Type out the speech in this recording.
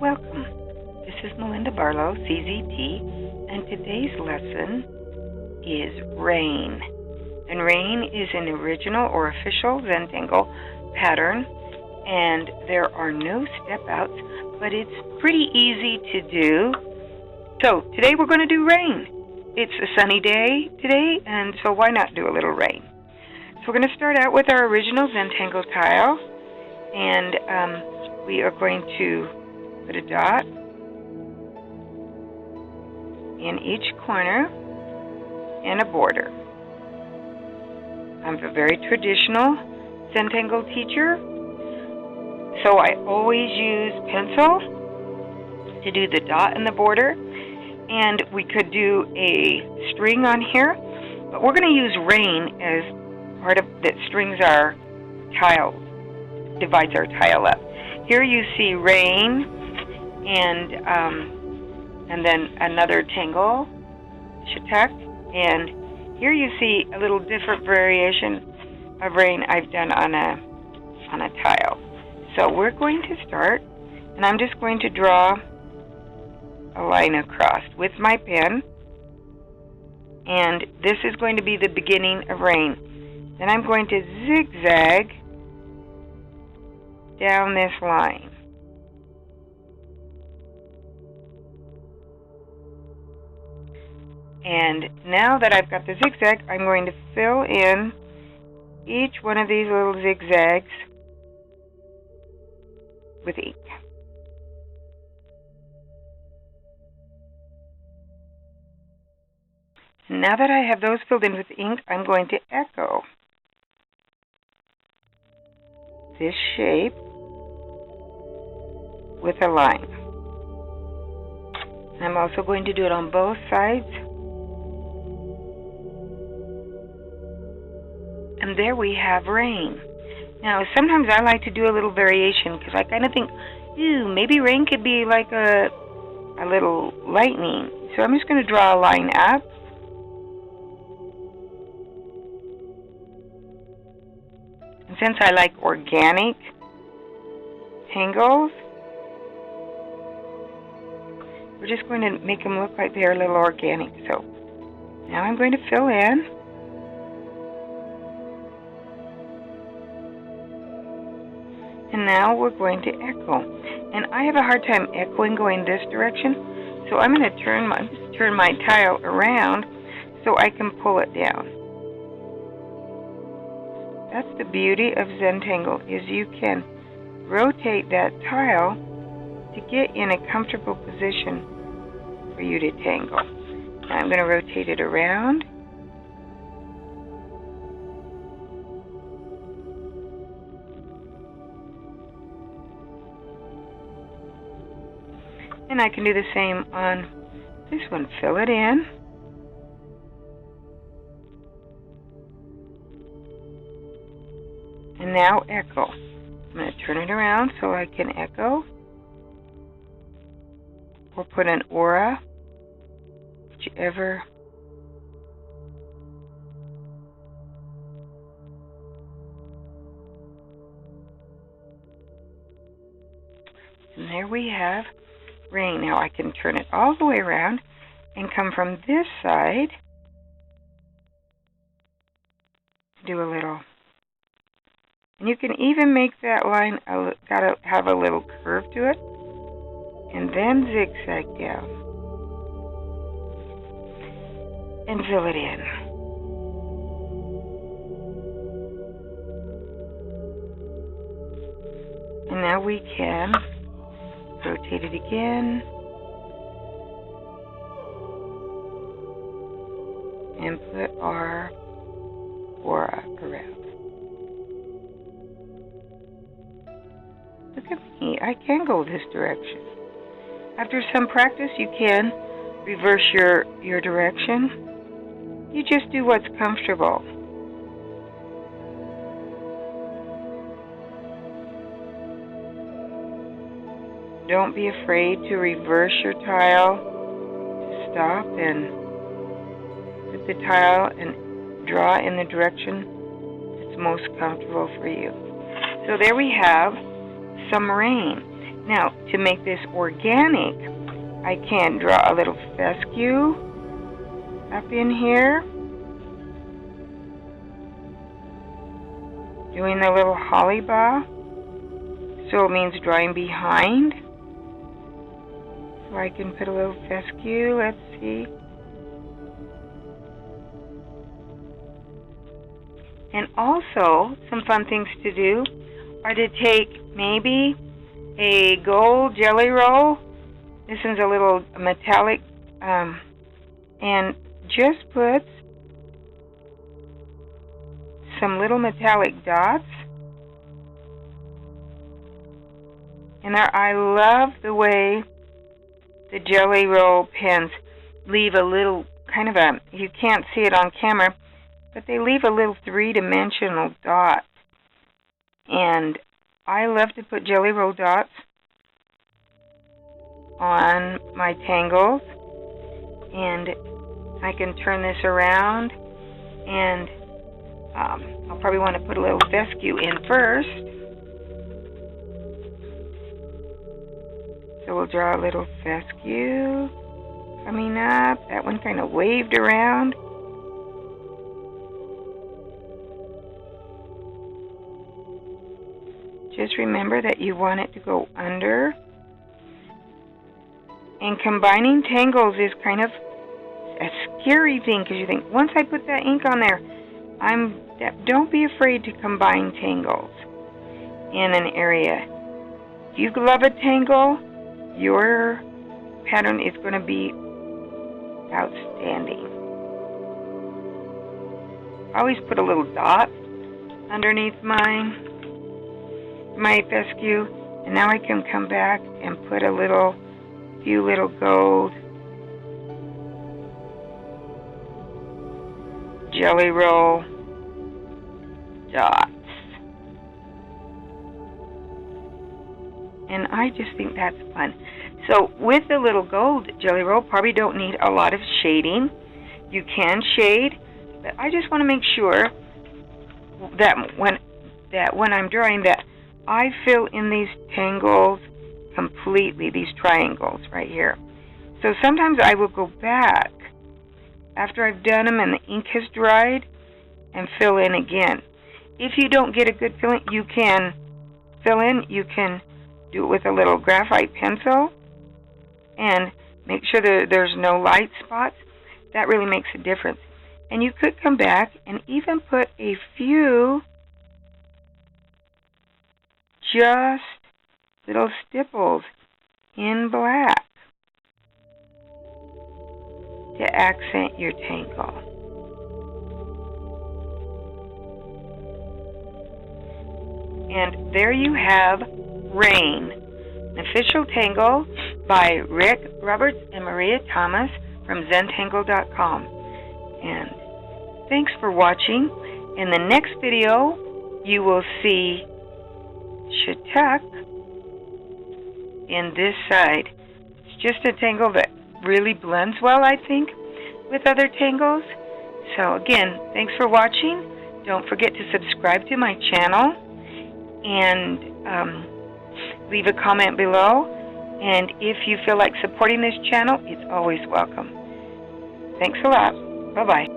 Welcome. This is Melinda Barlow, CZT, and today's lesson is rain. And rain is an original or official Tangle pattern, and there are no step-outs, but it's pretty easy to do. So today we're going to do rain. It's a sunny day today, and so why not do a little rain? So we're going to start out with our original Tangle tile, and we are going to put a dot in each corner and a border. I'm a very traditional Tangle teacher, so I always use pencil to do the dot and the border, and we could do a string on here, but we're going to use rain as part of that strings our tile, divides our tile up. Here you see rain and then another tangle, shatak, and here you see a little different variation of rain I've done on a tile. So we're going to start, and I'm just going to draw a line across with my pen, and this is going to be the beginning of rain. Then I'm going to zigzag down this line. And now that I've got the zigzag, I'm going to fill in each one of these little zigzags with ink. Now that I have those filled in with ink, I'm going to echo this shape with a line. I'm also going to do it on both sides. And there we have rain. Now, sometimes I like to do a little variation because I kind of think, maybe rain could be like a little lightning. So I'm just going to draw a line up. And since I like organic tangles, we're just going to make them look like they're a little organic. So now I'm going to fill in. And now we're going to echo. And I have a hard time echoing going this direction, so I'm going to turn my tile around so I can pull it down. That's the beauty of Tangle, is you can rotate that tile to get in a comfortable position for you to tangle. Now I'm going to rotate it around. And I can do the same on this one. Fill it in. And now echo. I'm going to turn it around so I can echo. Or put an aura, whichever. And there we have rain. Now I can turn it all the way around and come from this side, do a little. And you can even make that line gotta have a little curve to it, and then zigzag down and fill it in. And now we can rotate it again and put our aura around. Look at me, I can go this direction. After some practice, you can reverse your direction. You just do what's comfortable. Don't be afraid to reverse your tile. Stop and put the tile and draw in the direction that's most comfortable for you. So there we have some rain. Now, to make this organic, I can draw a little fescue up in here, doing the little holly bough, so it means drawing behind. So I can put a little fescue, let's see. And also, some fun things to do are to take maybe a gold jelly roll. This one's a little metallic, and just put some little metallic dots. And I love the way the jelly roll pens leave a little kind of a, you can't see it on camera, but they leave a little three-dimensional dot. And I love to put jelly roll dots on my tangles. And I can turn this around, and I'll probably want to put a little fescue in first. So we'll draw a little fescue coming up. That one kind of waved around. Just remember that you want it to go under. And combining tangles is kind of a scary thing, because you think, once I put that ink on there, don't be afraid to combine tangles in an area. If you love a tangle, your pattern is going to be outstanding. I always put a little dot underneath my fescue, and now I can come back and put a few little gold jelly roll dots. And I just think that's fun. So with the little gold jelly roll, probably don't need a lot of shading. You can shade, but I just want to make sure that when I'm drawing, that I fill in these tangles completely, these triangles right here. So sometimes I will go back after I've done them and the ink has dried and fill in again. If you don't get a good filling, you can fill in. You can do it with a little graphite pencil and make sure that there's no light spots. That really makes a difference. And you could come back and even put a few just little stipples in black to accent your tangle. And there you have Rain, an official tangle by Rick Roberts and Maria Thomas from Zentangle.com. And thanks for watching. In the next video, you will see Shatuk in this side. It's just a tangle that really blends well, I think, with other tangles. So again, thanks for watching. Don't forget to subscribe to my channel and leave a comment below. And if you feel like supporting this channel, it's always welcome. Thanks a lot. Bye-bye.